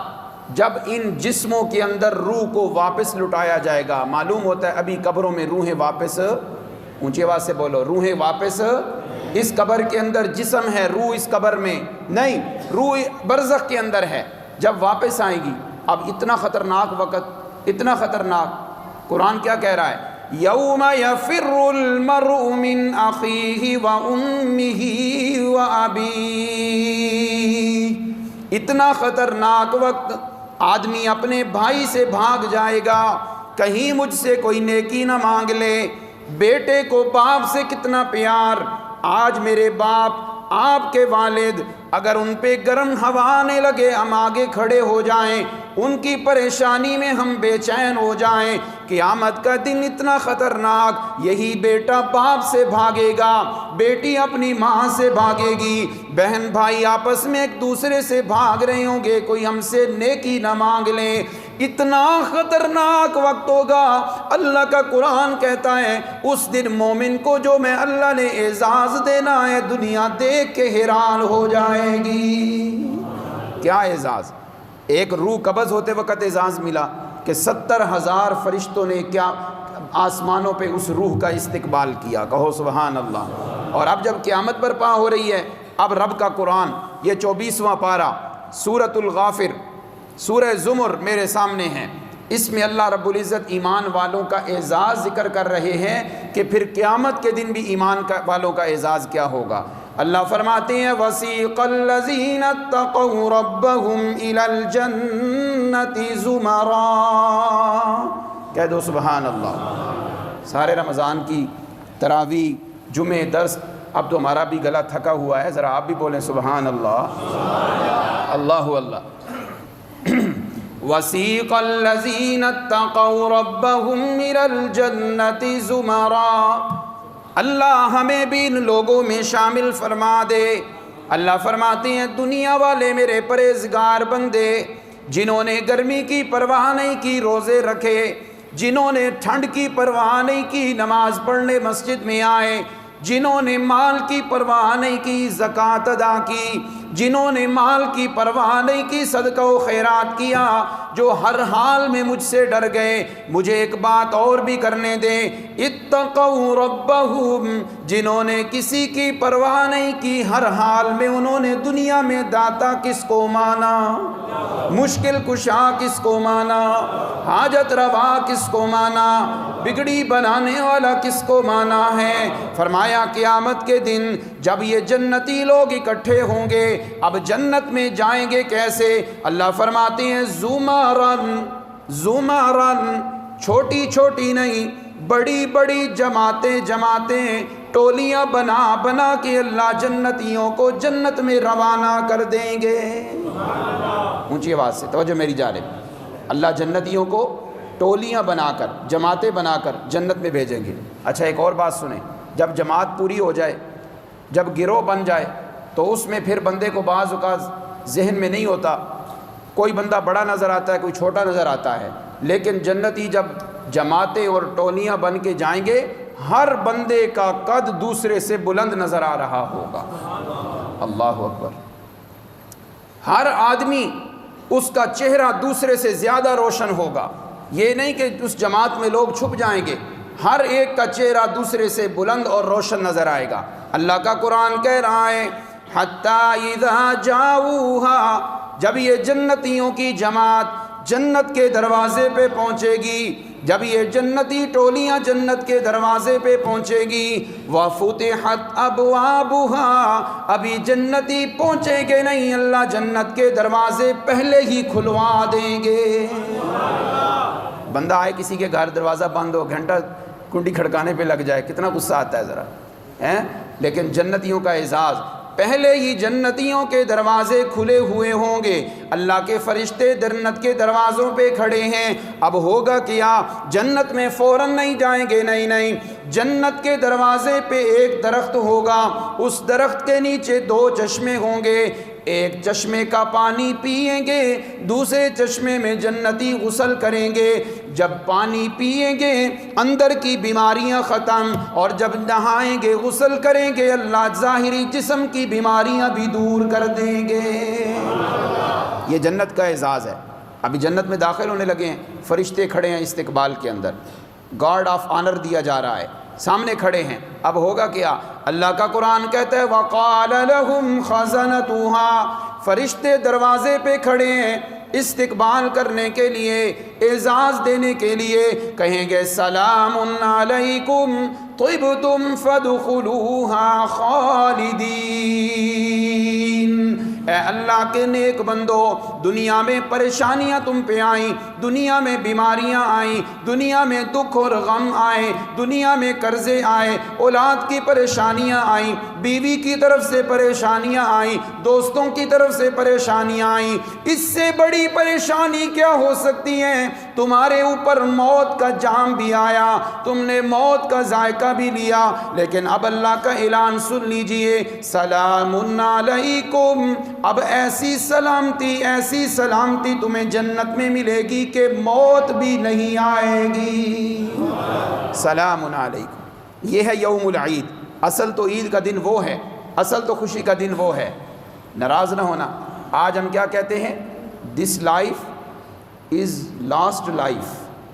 جب ان جسموں کے اندر روح کو واپس لٹایا جائے گا۔ معلوم ہوتا ہے ابھی قبروں میں روحیں واپس، اونچی آواز سے بولو، روحیں واپس، اس قبر کے اندر جسم ہے، روح اس قبر میں نہیں، روح برزخ کے اندر ہے، جب واپس آئے گی۔ اب اتنا خطرناک وقت، اتنا خطرناک، قرآن کیا کہہ رہا ہے، یوم یفر المرء من اخیہ و امہ و ابیہ، اتنا خطرناک وقت، آدمی اپنے بھائی سے بھاگ جائے گا، کہیں مجھ سے کوئی نیکی نہ مانگ لے۔ بیٹے کو باپ سے کتنا پیار، آج میرے باپ، آپ کے والد، اگر ان پہ گرم ہوا آنے لگے ہم آگے کھڑے ہو جائیں، ان کی پریشانی میں ہم بے چین ہو جائیں۔ قیامت کا دن اتنا خطرناک، یہی بیٹا باپ سے بھاگے گا، بیٹی اپنی ماں سے بھاگے گی، بہن بھائی آپس میں ایک دوسرے سے بھاگ رہے ہوں گے، کوئی ہم سے نیکی نہ مانگ لیں۔ اتنا خطرناک وقت ہوگا، اللہ کا قرآن کہتا ہے اس دن مومن کو جو میں اللہ نے اعزاز دینا ہے، دنیا دیکھ کے حیران ہو جائے گی۔ کیا اعزاز؟ ایک روح قبض ہوتے وقت اعزاز ملا کہ 70,000 فرشتوں نے کیا آسمانوں پہ اس روح کا استقبال کیا، کہو سبحان اللہ۔ اور اب جب قیامت برپا ہو رہی ہے، اب رب کا قرآن، یہ 24واں پارہ سورۃ الغافر، سورہ زمر میرے سامنے ہے، اس میں اللہ رب العزت ایمان والوں کا اعزاز ذکر کر رہے ہیں کہ پھر قیامت کے دن بھی ایمان والوں کا اعزاز کیا ہوگا۔ اللہ فرماتے ہیں وَسِيقَ الَّذِينَ اتَّقَوْا رَبَّهُمْ إِلَى الْجَنَّةِ زُمَرًا، کہہ دو سبحان اللہ۔ سارے رمضان کی تراویح، جمعہ، درس، اب تو ہمارا بھی گلا تھکا ہوا ہے، ذرا آپ بھی بولیں سبحان اللہ، اللہ اللہ۔ وَسِيقَ الَّذِينَ اتَّقَوْا رَبَّهُمْ إِلَى الْجَنَّةِ زُمَرًا، اللہ ہمیں بھی ان لوگوں میں شامل فرما دے۔ اللہ فرماتے ہیں دنیا والے میرے پرہیزگار بندے، جنہوں نے گرمی کی پرواہ نہیں کی، روزے رکھے، جنہوں نے ٹھنڈ کی پرواہ نہیں کی، نماز پڑھنے مسجد میں آئے، جنہوں نے مال کی پرواہ نہیں کی، زکوٰۃ ادا کی، جنہوں نے مال کی پرواہ نہیں کی، صدقہ و خیرات کیا، جو ہر حال میں مجھ سے ڈر گئے۔ مجھے ایک بات اور بھی کرنے دیں، اتقوا ربہم، جنہوں نے کسی کی پرواہ نہیں کی، ہر حال میں انہوں نے دنیا میں داتا کس کو مانا، مشکل کشا کس کو مانا، حاجت روا کس کو مانا، بگڑی بنانے والا کس کو مانا ہے۔ فرمایا قیامت کے دن جب یہ جنتی لوگ اکٹھے ہوں گے، اب جنت میں جائیں گے کیسے؟ اللہ فرماتے ہیں زمرن، زمرن، چھوٹی چھوٹی نہیں، بڑی بڑی جماعتیں جماعتیں، ٹولیاں بنا بنا کے اللہ جنتیوں کو جنت میں روانہ کر دیں گے۔ اونچی آواز سے توجہ میری جانب، اللہ جنتیوں کو ٹولیاں بنا کر، جماعتیں بنا کر جنت میں بھیجیں گے۔ اچھا ایک اور بات سنیں، جب جماعت پوری ہو جائے، جب گروہ بن جائے، تو اس میں پھر بندے کو بعض اوقات ذہن میں نہیں ہوتا، کوئی بندہ بڑا نظر آتا ہے، کوئی چھوٹا نظر آتا ہے، لیکن جنتی جب جماعتیں اور ٹولیاں بن کے جائیں گے، ہر بندے کا قد دوسرے سے بلند نظر آ رہا ہوگا۔ اللہ اکبر۔ ہر آدمی اس کا چہرہ دوسرے سے زیادہ روشن ہوگا، یہ نہیں کہ اس جماعت میں لوگ چھپ جائیں گے، ہر ایک کا چہرہ دوسرے سے بلند اور روشن نظر آئے گا۔ اللہ کا قرآن کہہ رہا ہے حتی اذا جاؤہا، جب یہ جنتیوں کی جماعت جنت کے دروازے پہ پہنچے گی، جب یہ جنتی ٹولیاں جنت کے دروازے پہ پہنچے گی، وَفُتِحَتْ أَبْوَابُهَا، ابھی جنتی پہنچیں گے نہیں، اللہ جنت کے دروازے پہلے ہی کھلوا دیں گے۔ بندہ آئے کسی کے گھر، دروازہ بند ہو، گھنٹہ کنڈی کھڑکانے پہ لگ جائے، کتنا غصہ آتا ہے ذرا، لیکن جنتیوں کا اعزاز، پہلے ہی جنتیوں کے دروازے کھلے ہوئے ہوں گے، اللہ کے فرشتے جنت کے دروازوں پہ کھڑے ہیں۔ اب ہوگا کیا؟ جنت میں فوراً نہیں جائیں گے، نہیں، جنت کے دروازے پہ ایک درخت ہوگا، اس درخت کے نیچے 2 چشمے ہوں گے، ایک چشمے کا پانی پئیں گے، دوسرے چشمے میں جنتی غسل کریں گے۔ جب پانی پئیں گے اندر کی بیماریاں ختم، اور جب نہائیں گے غسل کریں گے اللہ ظاہری جسم کی بیماریاں بھی دور کر دیں گے۔ یہ جنت کا اعزاز ہے۔ ابھی جنت میں داخل ہونے لگے ہیں، فرشتے کھڑے ہیں استقبال کے اندر، گارڈ آف آنر دیا جا رہا ہے، سامنے کھڑے ہیں۔ اب ہوگا کیا؟ اللہ کا قرآن کہتا ہے وَقَالَ لَهُمْ خَزَنَتُهَا، فرشتے دروازے پہ کھڑے ہیں استقبال کرنے کے لیے، اعزاز دینے کے لیے، کہیں گے سلام علیکم طبتم فادخلوها خالدین۔ اے اللہ کے نیک بندو، دنیا میں پریشانیاں تم پہ آئیں، دنیا میں بیماریاں آئیں، دنیا میں دکھ اور غم آئے، دنیا میں قرضے آئے، اولاد کی پریشانیاں آئیں، بیوی کی طرف سے پریشانیاں آئیں، دوستوں کی طرف سے پریشانیاں آئیں، اس سے بڑی پریشانی کیا ہو سکتی ہے؟ تمہارے اوپر موت کا جام بھی آیا، تم نے موت کا ذائقہ بھی لیا، لیکن اب اللہ کا اعلان سن لیجئے سلام علیکم، اب ایسی سلامتی تمہیں جنت میں ملے گی کہ موت بھی نہیں آئے گی۔ سلام علیکم، یہ ہے یوم العید۔ اصل تو عید کا دن وہ ہے، اصل تو خوشی کا دن وہ ہے۔ ناراض نہ ہونا، آج ہم کیا کہتے ہیں؟ This life is last life,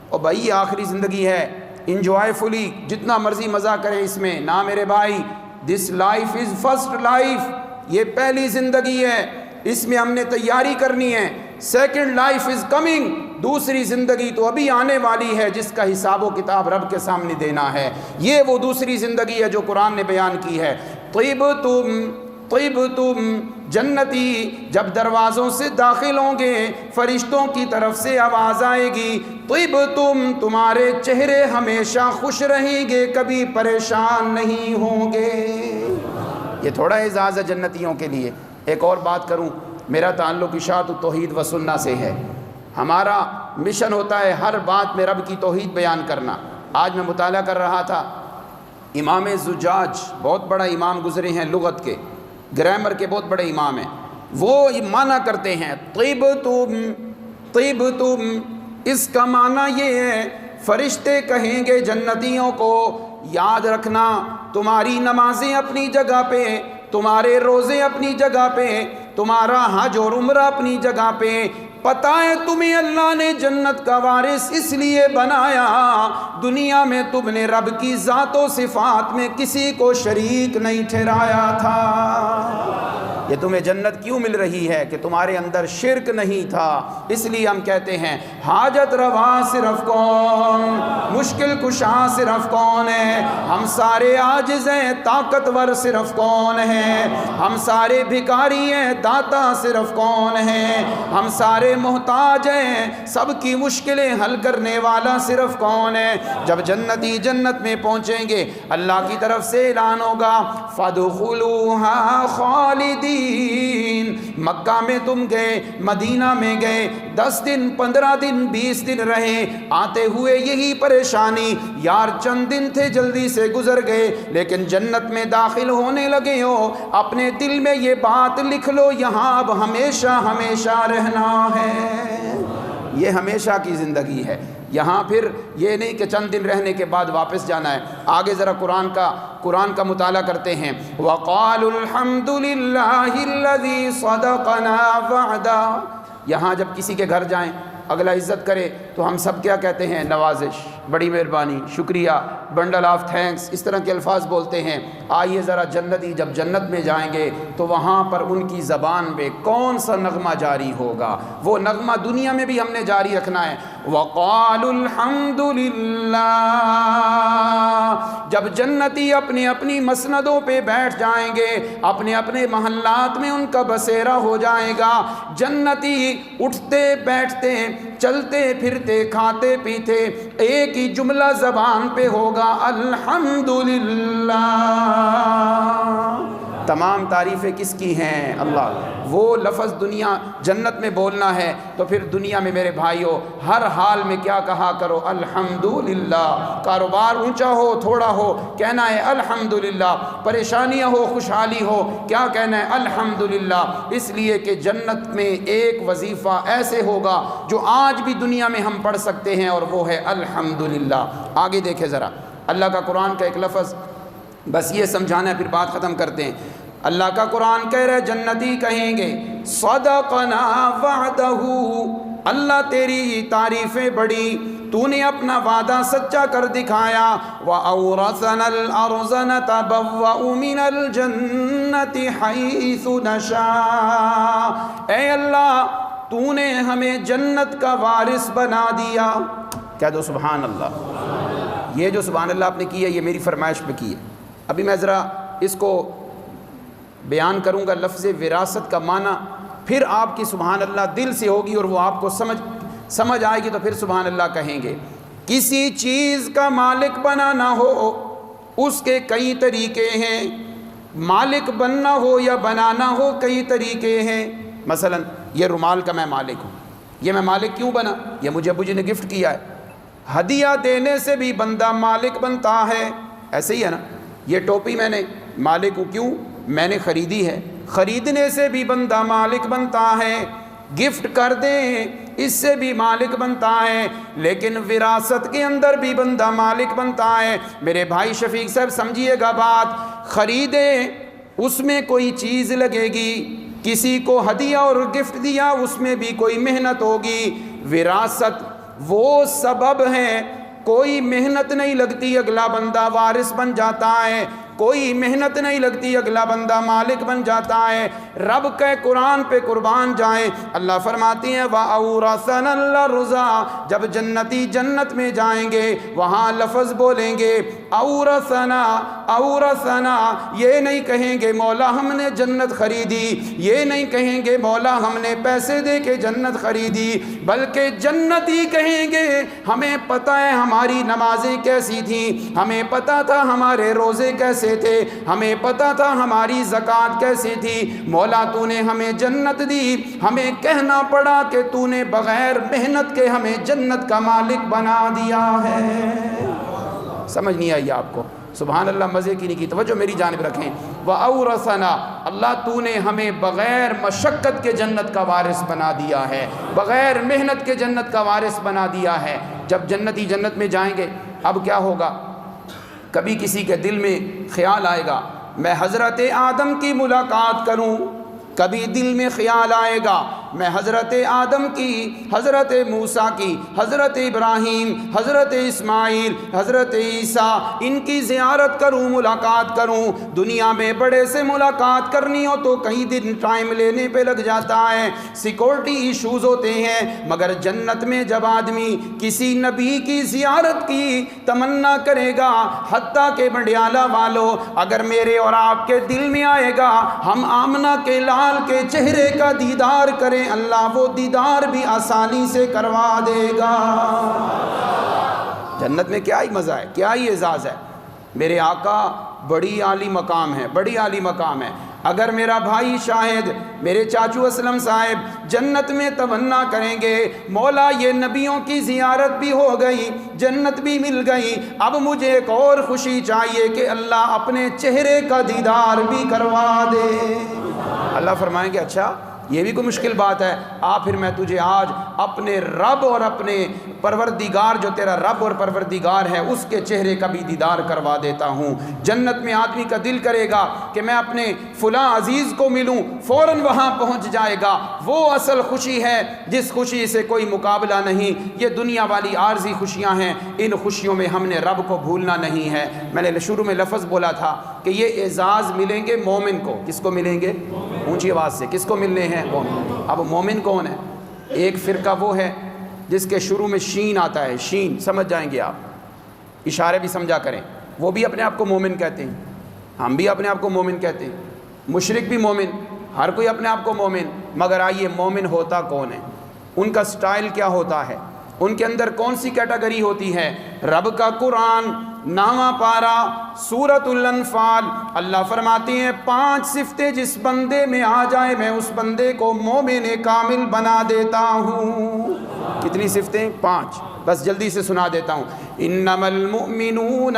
اور بھائی یہ آخری زندگی ہے، انجوائے فلی، جتنا مرضی مزہ کریں اس میں۔ نہ میرے بھائی، this life is first life, یہ پہلی زندگی ہے، اس میں ہم نے تیاری کرنی ہے۔ سیکنڈ لائف از کمنگ، دوسری زندگی تو ابھی آنے والی ہے، جس کا حساب و کتاب رب کے سامنے دینا ہے۔ یہ وہ دوسری زندگی ہے جو قرآن نے بیان کی ہے۔ طیبتم، جنتی جب دروازوں سے داخل ہوں گے، فرشتوں کی طرف سے آواز آئے گی طیبتم، تمہارے چہرے ہمیشہ خوش رہیں گے، کبھی پریشان نہیں ہوں گے۔ یہ تھوڑا اعزاز ہے جنتیوں کے لیے۔ ایک اور بات کروں، میرا تعلق اشاعت التوحید و سنہ سے ہے، ہمارا مشن ہوتا ہے ہر بات میں رب کی توحید بیان کرنا۔ آج میں مطالعہ کر رہا تھا، امام زجاج بہت بڑا امام گزرے ہیں لغت کے، گرامر کے بہت بڑے امام ہیں، وہ معنی کرتے ہیں طیبتم، اس کا معنی یہ ہے فرشتے کہیں گے جنتیوں کو یاد رکھنا، تمہاری نمازیں اپنی جگہ پہ، تمہارے روزے اپنی جگہ پہ، تمہارا حج اور عمرہ اپنی جگہ پہ، پتہ ہے تمہیں اللہ نے جنت کا وارث اس لیے بنایا، دنیا میں تم نے رب کی ذات و صفات میں کسی کو شریک نہیں ٹھہرایا تھا۔ یہ تمہیں جنت کیوں مل رہی ہے کہ تمہارے اندر شرک نہیں تھا. اس لیے ہم کہتے ہیں حاجت روا صرف کون, مشکل کشا صرف کون ہے؟ ہم سارے عاجز ہیں, طاقتور صرف کون ہے؟ ہم سارے بھکاری ہیں, داتا صرف کون ہے؟ ہم سارے محتاج ہیں, سب کی مشکلیں حل کرنے والا صرف کون ہے؟ جب جنتی جنت میں پہنچیں گے اللہ کی طرف سے اعلان ہوگا فَادْخُلُوهَا خَالِدِينَ. مکہ میں تم گئے, مدینہ میں گئے, 10 دن 15 دن 20 دن رہے, آتے ہوئے یہی پریشانی, یار چند دن تھے جلدی سے گزر گئے, لیکن جنت میں داخل ہونے لگے ہو, اپنے دل میں یہ بات لکھ لو یہاں اب ہمیشہ ہمیشہ رہنا ہے. یہ ہمیشہ کی زندگی ہے. یہاں پھر یہ نہیں کہ چند دن رہنے کے بعد واپس جانا ہے. آگے ذرا قرآن کا مطالعہ کرتے ہیں. وَقَالُوا الْحَمْدُ لِلَّهِ الَّذِي صَدَقَنَا وَعْدَهُ. یہاں جب کسی کے گھر جائیں, اگلا عزت کرے تو ہم سب کیا کہتے ہیں؟ نوازش, بڑی مہربانی, شکریہ, بنڈل آف تھینکس, اس طرح کے الفاظ بولتے ہیں. آئیے ذرا جنتی جب جنت میں جائیں گے تو وہاں پر ان کی زبان پہ کون سا نغمہ جاری ہوگا؟ وہ نغمہ دنیا میں بھی ہم نے جاری رکھنا ہے. وَقَالُوا الْحَمْدُ لِلَّهِ. جب جنتی اپنی اپنی مسندوں پہ بیٹھ جائیں گے, اپنے اپنے محلات میں ان کا بسیرا ہو جائے گا, جنتی اٹھتے بیٹھتے چلتے پھرتے کھاتے پیتے ایک ہی جملہ زبان پہ ہوگا, الحمدللہ. تمام تعریفیں کس کی ہیں؟ اللہ. وہ لفظ دنیا جنت میں بولنا ہے تو پھر دنیا میں میرے بھائیوں ہر حال میں کیا کہا کرو؟ الحمدللہ. کاروبار اونچا ہو تھوڑا ہو کہنا ہے الحمدللہ, پریشانیاں ہو خوشحالی ہو کیا کہنا ہے؟ الحمدللہ. اس لیے کہ جنت میں ایک وظیفہ ایسے ہوگا جو آج بھی دنیا میں ہم پڑھ سکتے ہیں, اور وہ ہے الحمدللہ. آگے دیکھیں ذرا اللہ کا قرآن کا ایک لفظ, بس یہ سمجھانا ہے پھر بات ختم کرتے ہیں. اللہ کا قرآن کہہ رہے جنتی کہیں گے صدقنا وعدہ, اللہ تیری تعریفیں بڑی, تو نے اپنا وعدہ سچا کر دکھایا. وَأَوْرَثَنَا الْأَرْضَ نَتَبَوَّأُ مِنَ الْجَنَّةِ حَيْثُ نَشَاءُ. اے اللہ تو نے ہمیں جنت کا وارث بنا دیا. کہہ دو سبحان اللہ. یہ جو سبحان اللہ آپ نے کی ہے یہ میری فرمائش پہ کی ہے. ابھی میں ذرا اس کو بیان کروں گا لفظ وراثت کا معنی, پھر آپ کی سبحان اللہ دل سے ہوگی اور وہ آپ کو سمجھ آئے گی تو پھر سبحان اللہ کہیں گے. کسی چیز کا مالک بنانا ہو اس کے کئی طریقے ہیں, مالک بننا ہو یا بنانا ہو کئی طریقے ہیں. مثلا یہ رومال کا میں مالک ہوں, یہ میں مالک کیوں بنا؟ یہ مجھے ابو جی نے گفٹ کیا ہے. ہدیہ دینے سے بھی بندہ مالک بنتا ہے, ایسے ہی ہے نا. یہ ٹوپی میں نے مالک ہوں, کیوں؟ میں نے خریدی ہے. خریدنے سے بھی بندہ مالک بنتا ہے, گفٹ کر دیں اس سے بھی مالک بنتا ہے, لیکن وراثت کے اندر بھی بندہ مالک بنتا ہے. میرے بھائی شفیق صاحب سمجھیے گا بات, خریدیں اس میں کوئی چیز لگے گی, کسی کو ہدیہ اور گفٹ دیا اس میں بھی کوئی محنت ہوگی. وراثت وہ سبب ہے, کوئی محنت نہیں لگتی اگلا بندہ وارث بن جاتا ہے, کوئی محنت نہیں لگتی اگلا بندہ مالک بن جاتا ہے. رب کے قرآن پہ قربان جائیں, اللہ فرماتی ہیں وَأَوْرَثَنَا الْأَرْضَ. جب جنتی جنت میں جائیں گے وہاں لفظ بولیں گے اورثنا اورثنا. یہ نہیں کہیں گے مولا ہم نے جنت خریدی, یہ نہیں کہیں گے مولا ہم نے پیسے دے کے جنت خریدی, بلکہ جنتی کہیں گے ہمیں پتہ ہے ہماری نمازیں کیسی تھیں, ہمیں پتہ تھا ہمارے روزے کیسے تھے, ہمیں پتہ تھا ہماری زکوٰۃ کیسی تھی. مولا تو نے ہمیں جنت دی, ہمیں کہنا پڑا کہ تو نے بغیر محنت کے ہمیں جنت کا مالک بنا دیا ہے. سمجھ نہیں آئی آپ کو؟ سبحان اللہ. مزے کی نہیں کی, توجہ میری جانب رکھیں. وَأَوْرَثَنَا, اللہ تو نے ہمیں بغیر مشقت کے جنت کا وارث بنا دیا ہے, بغیر محنت کے جنت کا وارث بنا دیا ہے. جب جنتی جنت میں جائیں گے اب کیا ہوگا؟ کبھی کسی کے دل میں خیال آئے گا میں حضرت آدم کی ملاقات کروں, کبھی دل میں خیال آئے گا میں حضرت آدم کی، حضرت موسیٰ کی، حضرت ابراہیم، حضرت اسماعیل، حضرت عیسیٰ، ان کی زیارت کروں، ملاقات کروں۔ دنیا میں بڑے سے ملاقات کرنی ہو تو کئی دن ٹائم لینے پہ لگ جاتا ہے، سیکورٹی ایشوز ہوتے ہیں، مگر جنت میں جب آدمی کسی نبی کی زیارت کی تمنا کرے گا، حتیٰ کہ بنڈیالہ والوں، اگر میرے اور آپ کے دل میں آئے گا ہم آمنہ کے لال کے چہرے کا دیدار کریں، اللہ وہ دیدار بھی آسانی سے کروا دے گا۔ جنت میں کیا ہی مزہ ہے، کیا ہی اعزاز ہے۔ میرے آقا بڑی عالی مقام ہے، بڑی عالی مقام ہے۔ اگر میرا بھائی شاہد، میرے چاچو اسلم صاحب جنت میں تمنا کریں گے، مولا یہ نبیوں کی زیارت بھی ہو گئی، جنت بھی مل گئی، اب مجھے ایک اور خوشی چاہیے کہ اللہ اپنے چہرے کا دیدار بھی کروا دے۔ اللہ فرمائیں گے اچھا یہ بھی کوئی مشکل بات ہے، پھر میں تجھے آج اپنے رب اور اپنے پروردگار، جو تیرا رب اور پروردگار ہے، اس کے چہرے کا بھی دیدار کروا دیتا ہوں۔ جنت میں آدمی کا دل کرے گا کہ میں اپنے فلاں عزیز کو ملوں، فوراً وہاں پہنچ جائے گا۔ وہ اصل خوشی ہے جس خوشی سے کوئی مقابلہ نہیں۔ یہ دنیا والی عارضی خوشیاں ہیں، ان خوشیوں میں ہم نے رب کو بھولنا نہیں ہے۔ میں نے شروع میں لفظ بولا تھا کہ یہ اعزاز ملیں گے مومن کو۔ کس کو ملیں گے؟ اونچی آواز سے، کس کو ملنے ہیں؟ مومن۔ اب مومن کون ہے؟ ایک فرقہ وہ ہے جس کے شروع میں شین آتا ہے، شین سمجھ جائیں گے آپ، اشارے بھی سمجھا کریں۔ وہ بھی اپنے آپ کو مومن کہتے ہیں، ہم بھی اپنے آپ کو مومن کہتے ہیں، مشرک بھی مومن، ہر کوئی اپنے آپ کو مومن۔ مگر آئیے مومن ہوتا کون ہے؟ ان کا سٹائل کیا ہوتا ہے؟ ان کے اندر کون سی کیٹیگری ہوتی ہے؟ رب کا قرآن نامہ پارا سورۃ الانفال، اللہ فرماتے ہیں 5 صفتیں جس بندے میں آ جائے میں اس بندے کو مومن کامل بنا دیتا ہوں۔ کتنی صفتیں؟ 5، بس جلدی سے سنا دیتا ہوں۔ انما المؤمنون،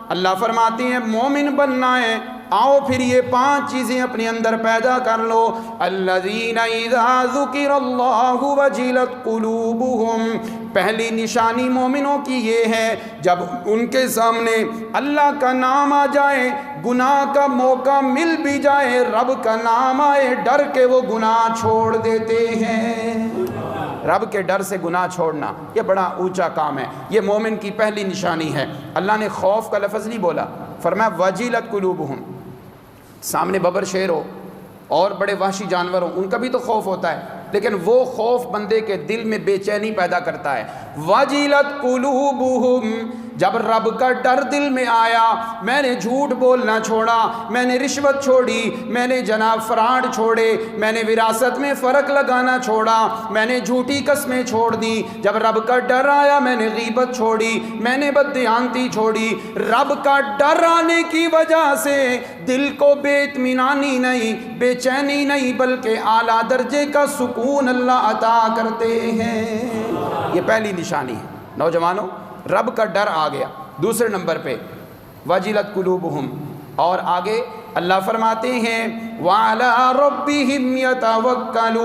اللہ فرماتے ہیں مومن بننا ہے، آؤ پھر یہ 5 چیزیں اپنے اندر پیدا کر لو۔ الذین اذا ذکر اللہ وجلت قلوبہم، پہلی نشانی مومنوں کی یہ ہے جب ان کے سامنے اللہ کا نام آ جائے، گناہ کا موقع مل بھی جائے، رب کا نام آئے، ڈر کے وہ گناہ چھوڑ دیتے ہیں۔ رب کے ڈر سے گناہ چھوڑنا یہ بڑا اونچا کام ہے، یہ مومن کی پہلی نشانی ہے۔ اللہ نے خوف کا لفظ نہیں بولا، فرمایا وجلت قلوبہم۔ سامنے ببر شیر ہو اور بڑے وحشی جانور ہوں، ان کا بھی تو خوف ہوتا ہے، لیکن وہ خوف بندے کے دل میں بے چینی پیدا کرتا ہے۔ وجلت قلوبہم، جب رب کا ڈر دل میں آیا، میں نے جھوٹ بولنا چھوڑا، میں نے رشوت چھوڑی، میں نے جناب فراڈ چھوڑے، میں نے وراثت میں فرق لگانا چھوڑا، میں نے جھوٹی قسمیں چھوڑ دی۔ جب رب کا ڈر آیا میں نے غیبت چھوڑی، میں نے بددیانتی چھوڑی۔ رب کا ڈر آنے کی وجہ سے دل کو بے اطمینانی نہیں، بے چینی نہیں، بلکہ اعلیٰ درجے کا سکون اللہ عطا کرتے ہیں۔ یہ پہلی نشانی ہے نوجوانوں، رب کا ڈر آ گیا۔ دوسرے نمبر پہ وجلت قلوبہم، اور آگے اللہ فرماتے ہیں وَعَلَىٰ رَبِّهِمْ يَتَوَكَّلُونَ،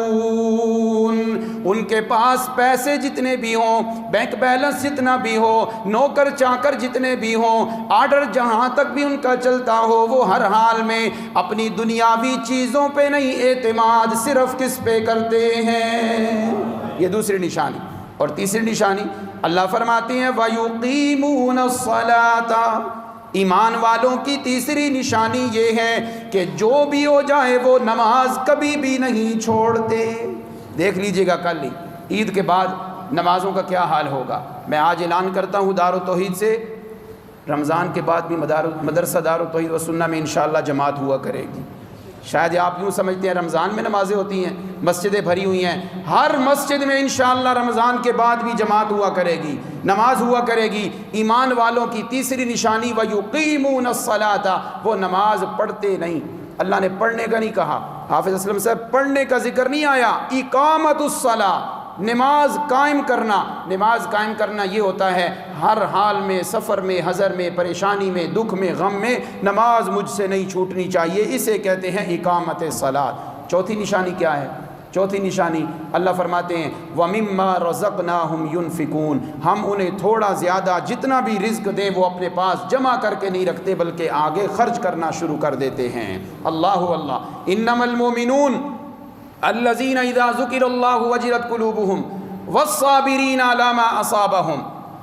ان کے پاس پیسے جتنے بھی ہوں، بینک بیلنس جتنا بھی ہو، نوکر چاکر جتنے بھی ہوں، آرڈر جہاں تک بھی ان کا چلتا ہو، وہ ہر حال میں اپنی دنیاوی چیزوں پہ نہیں، اعتماد صرف کس پہ کرتے ہیں؟ یہ دوسری نشانی۔ اور تیسری نشانی اللہ فرماتے ہیں وَيُقِيمُونَ الصَّلَاةَ، ایمان والوں کی تیسری نشانی یہ ہے کہ جو بھی ہو جائے وہ نماز کبھی بھی نہیں چھوڑتے۔ دیکھ لیجئے گا کل ہی عید کے بعد نمازوں کا کیا حال ہوگا۔ میں آج اعلان کرتا ہوں دار التوحید سے، رمضان کے بعد بھی مدرسہ دار التوحید و سنہ میں انشاءاللہ جماعت ہوا کرے گی۔ شاید آپ یوں سمجھتے ہیں رمضان میں نمازیں ہوتی ہیں، مسجدیں بھری ہوئی ہیں، ہر مسجد میں انشاءاللہ رمضان کے بعد بھی جماعت ہوا کرے گی، نماز ہوا کرے گی۔ ایمان والوں کی تیسری نشانی وَيُقِيمُونَ الصَّلَاةَ، وہ نماز پڑھتے نہیں۔ اللہ نے پڑھنے کا نہیں کہا، حافظ اسلم صاحب پڑھنے کا ذکر نہیں آیا، اقامت الصلاۃ، نماز قائم کرنا۔ نماز قائم کرنا یہ ہوتا ہے ہر حال میں، سفر میں، حضر میں، پریشانی میں، دکھ میں، غم میں نماز مجھ سے نہیں چھوٹنی چاہیے، اسے کہتے ہیں اقامت صلاۃ۔ چوتھی نشانی کیا ہے؟ چوتھی نشانی اللہ فرماتے ہیں وَمِمَّا رَزَقْنَاهُمْ يُنْفِقُونَ، ہم انہیں تھوڑا زیادہ جتنا بھی رزق دیں وہ اپنے پاس جمع کر کے نہیں رکھتے بلکہ آگے خرچ کرنا شروع کر دیتے ہیں۔ اللہ اللہ، انما المؤمنون، الذین اذا ذکر اللہ وجلت قلوبہم والصابرین علی ما اصابہم.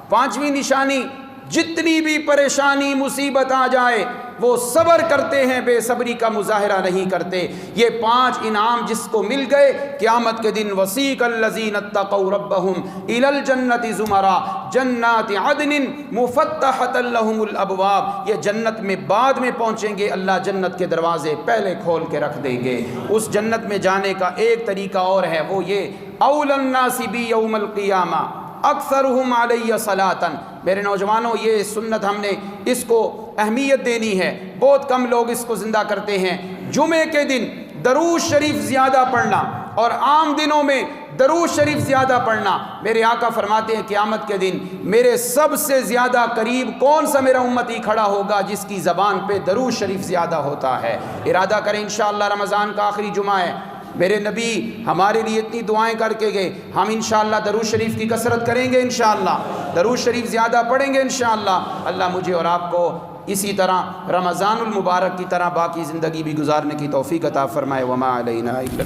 پانچویں نشانی، جتنی بھی پریشانی مصیبت آ جائے وہ صبر کرتے ہیں، بے صبری کا مظاہرہ نہیں کرتے. یہ 5 انعام جس کو مل گئے قیامت کے دن وسیق الذین اتقوا ربہم الی الجنۃ زمرا جنات عدن مفتحۃ لہم الابواب. یہ جنت میں بعد میں پہنچیں گے، اللہ جنت کے دروازے پہلے کھول کے رکھ دیں گے. اس جنت میں جانے کا ایک طریقہ اور ہے، وہ یہ اول الناس بی یوم القیامہ اکثرہم علی صلاۃ. میرے نوجوانوں، یہ سنت ہم نے اس کو اہمیت دینی ہے، بہت کم لوگ اس کو زندہ کرتے ہیں. جمعے کے دن درود شریف زیادہ پڑھنا اور عام دنوں میں درود شریف زیادہ پڑھنا. میرے آقا فرماتے ہیں قیامت کے دن میرے سب سے زیادہ قریب کون سا میرا امتی کھڑا ہوگا جس کی زبان پہ درود شریف زیادہ ہوتا ہے. ارادہ کریں انشاءاللہ رمضان کا آخری جمعہ ہے، میرے نبی ہمارے لیے اتنی دعائیں کر کے گئے، ہم انشاءاللہ درود شریف کی کثرت کریں گے، انشاءاللہ درود شریف زیادہ پڑھیں گے انشاءاللہ. اللہ مجھے اور آپ کو اسی طرح رمضان المبارک کی طرح باقی زندگی بھی گزارنے کی توفیق عطا فرمائے. وما علینا الا